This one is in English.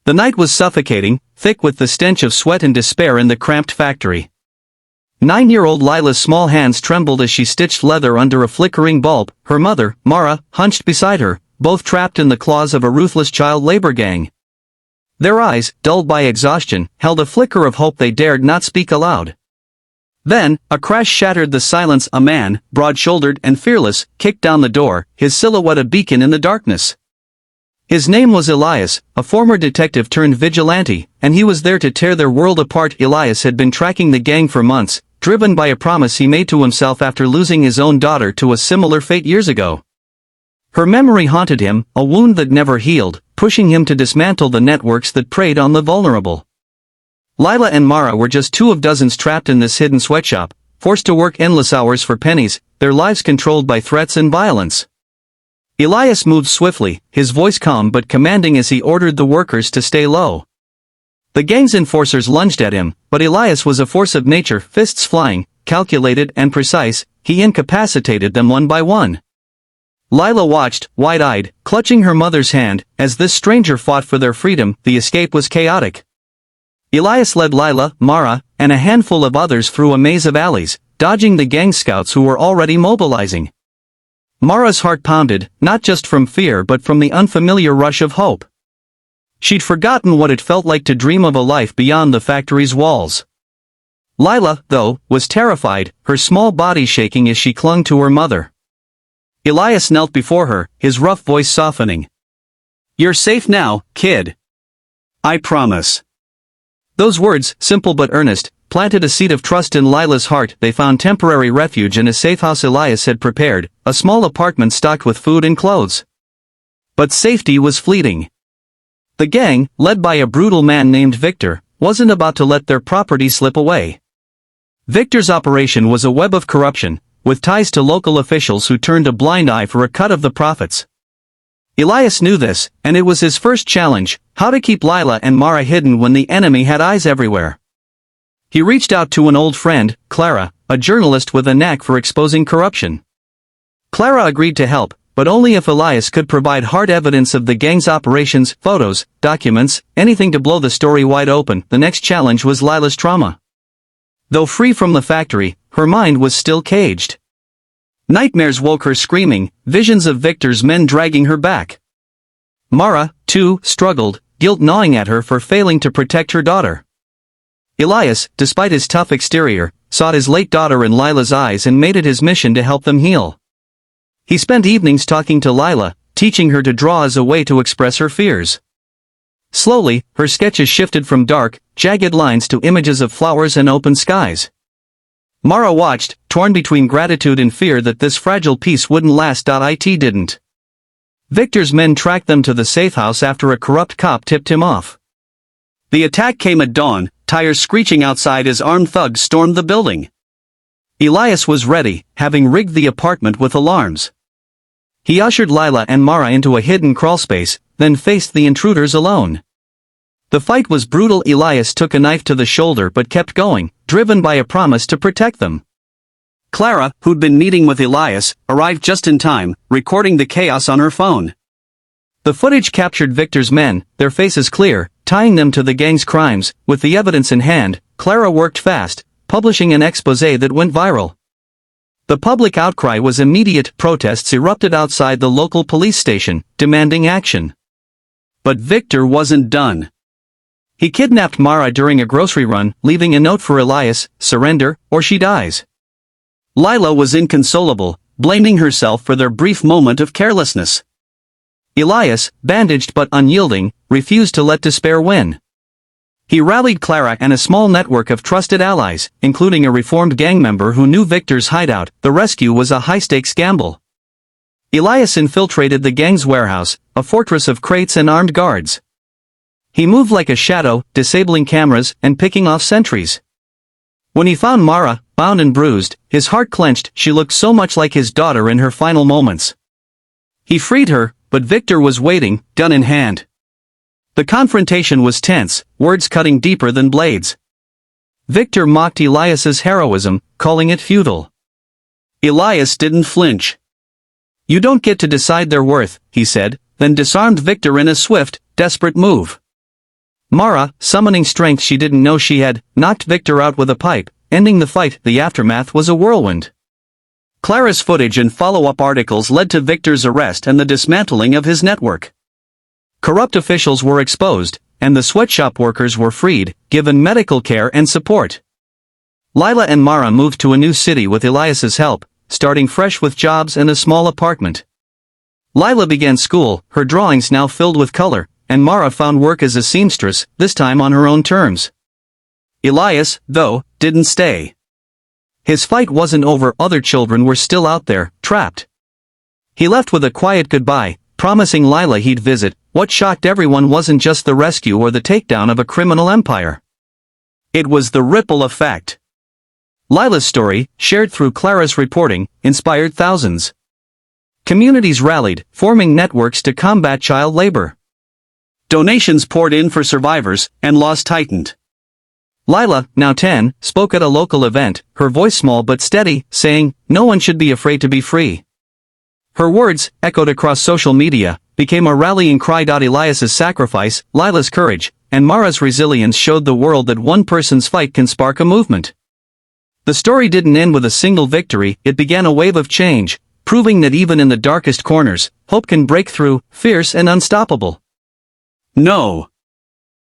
The night was suffocating, thick with the stench of sweat and despair in the cramped factory. 9-year-old Lila's small hands trembled as she stitched leather under a flickering bulb. Her mother, Mara, hunched beside her, both trapped in the claws of a ruthless child labor gang. Their eyes, dulled by exhaustion, held a flicker of hope they dared not speak aloud. Then, a crash shattered the silence. A man, broad-shouldered and fearless, kicked down the door, his silhouette a beacon in the darkness. His name was Elias, a former detective turned vigilante, and he was there to tear their world apart. Elias had been tracking the gang for months, driven by a promise he made to himself after losing his own daughter to a similar fate years ago. Her memory haunted him, a wound that never healed, pushing him to dismantle the networks that preyed on the vulnerable. Lila and Mara were just two of dozens trapped in this hidden sweatshop, forced to work endless hours for pennies, their lives controlled by threats and violence. Elias moved swiftly, his voice calm but commanding as he ordered the workers to stay low. The gang's enforcers lunged at him, but Elias was a force of nature, fists flying, calculated and precise. He incapacitated them one by one. Lila watched, wide-eyed, clutching her mother's hand, as this stranger fought for their freedom. The escape was chaotic. Elias led Lila, Mara, and a handful of others through a maze of alleys, dodging the gang scouts who were already mobilizing. Mara's heart pounded, not just from fear but from the unfamiliar rush of hope. She'd forgotten what it felt like to dream of a life beyond the factory's walls. Lila, though, was terrified, her small body shaking as she clung to her mother. Elias knelt before her, his rough voice softening. "You're safe now, kid. I promise." Those words, simple but earnest, planted a seed of trust in Lila's heart. They found temporary refuge in a safe house Elias had prepared, a small apartment stocked with food and clothes. But safety was fleeting. The gang, led by a brutal man named Victor, wasn't about to let their property slip away. Victor's operation was a web of corruption, with ties to local officials who turned a blind eye for a cut of the profits. Elias knew this, and it was his first challenge: how to keep Lila and Mara hidden when the enemy had eyes everywhere. He reached out to an old friend, Clara, a journalist with a knack for exposing corruption. Clara agreed to help, but only if Elias could provide hard evidence of the gang's operations, photos, documents, anything to blow the story wide open. The next challenge was Lila's trauma. Though free from the factory, her mind was still caged. Nightmares woke her screaming, visions of Victor's men dragging her back. Mara, too, struggled, guilt gnawing at her for failing to protect her daughter. Elias, despite his tough exterior, saw his late daughter in Lila's eyes and made it his mission to help them heal. He spent evenings talking to Lila, teaching her to draw as a way to express her fears. Slowly, her sketches shifted from dark, jagged lines to images of flowers and open skies. Mara watched, torn between gratitude and fear that this fragile piece wouldn't last. It didn't. Victor's men tracked them to the safe house after a corrupt cop tipped him off. The attack came at dawn, tires screeching outside as armed thugs stormed the building. Elias was ready, having rigged the apartment with alarms. He ushered Lila and Mara into a hidden crawlspace, then faced the intruders alone. The fight was brutal. Elias took a knife to the shoulder but kept going, driven by a promise to protect them. Clara, who'd been meeting with Elias, arrived just in time, recording the chaos on her phone. The footage captured Victor's men, their faces clear, tying them to the gang's crimes. With the evidence in hand, Clara worked fast, publishing an exposé that went viral. The public outcry was immediate. Protests erupted outside the local police station, demanding action. But Victor wasn't done. He kidnapped Mara during a grocery run, leaving a note for Elias: "Surrender, or she dies." Lila was inconsolable, blaming herself for their brief moment of carelessness. Elias, bandaged but unyielding, refused to let despair win. He rallied Clara and a small network of trusted allies, including a reformed gang member who knew Victor's hideout. The rescue was a high-stakes gamble. Elias infiltrated the gang's warehouse, a fortress of crates and armed guards. He moved like a shadow, disabling cameras and picking off sentries. When he found Mara, bound and bruised, his heart clenched. She looked so much like his daughter in her final moments. He freed her, but Victor was waiting, gun in hand. The confrontation was tense, words cutting deeper than blades. Victor mocked Elias's heroism, calling it futile. Elias didn't flinch. "You don't get to decide their worth," he said, then disarmed Victor in a swift, desperate move. Mara, summoning strength she didn't know she had, knocked Victor out with a pipe, ending the fight. The aftermath was a whirlwind. Clara's footage and follow-up articles led to Victor's arrest and the dismantling of his network. Corrupt officials were exposed, and the sweatshop workers were freed, given medical care and support. Lila and Mara moved to a new city with Elias's help, starting fresh with jobs and a small apartment. Lila began school, her drawings now filled with color, and Mara found work as a seamstress, this time on her own terms. Elias, though, didn't stay. His fight wasn't over. Other children were still out there, trapped. He left with a quiet goodbye, promising Lila he'd visit. What shocked everyone wasn't just the rescue or the takedown of a criminal empire. It was the ripple effect. Lila's story, shared through Clara's reporting, inspired thousands. Communities rallied, forming networks to combat child labor. Donations poured in for survivors, and laws tightened. Lila, now 10, spoke at a local event, her voice small but steady, saying, "No one should be afraid to be free." Her words, echoed across social media, became a rallying cry. Elias's sacrifice, Lila's courage, and Mara's resilience showed the world that one person's fight can spark a movement. The story didn't end with a single victory, it began a wave of change, proving that even in the darkest corners, hope can break through, fierce and unstoppable. No.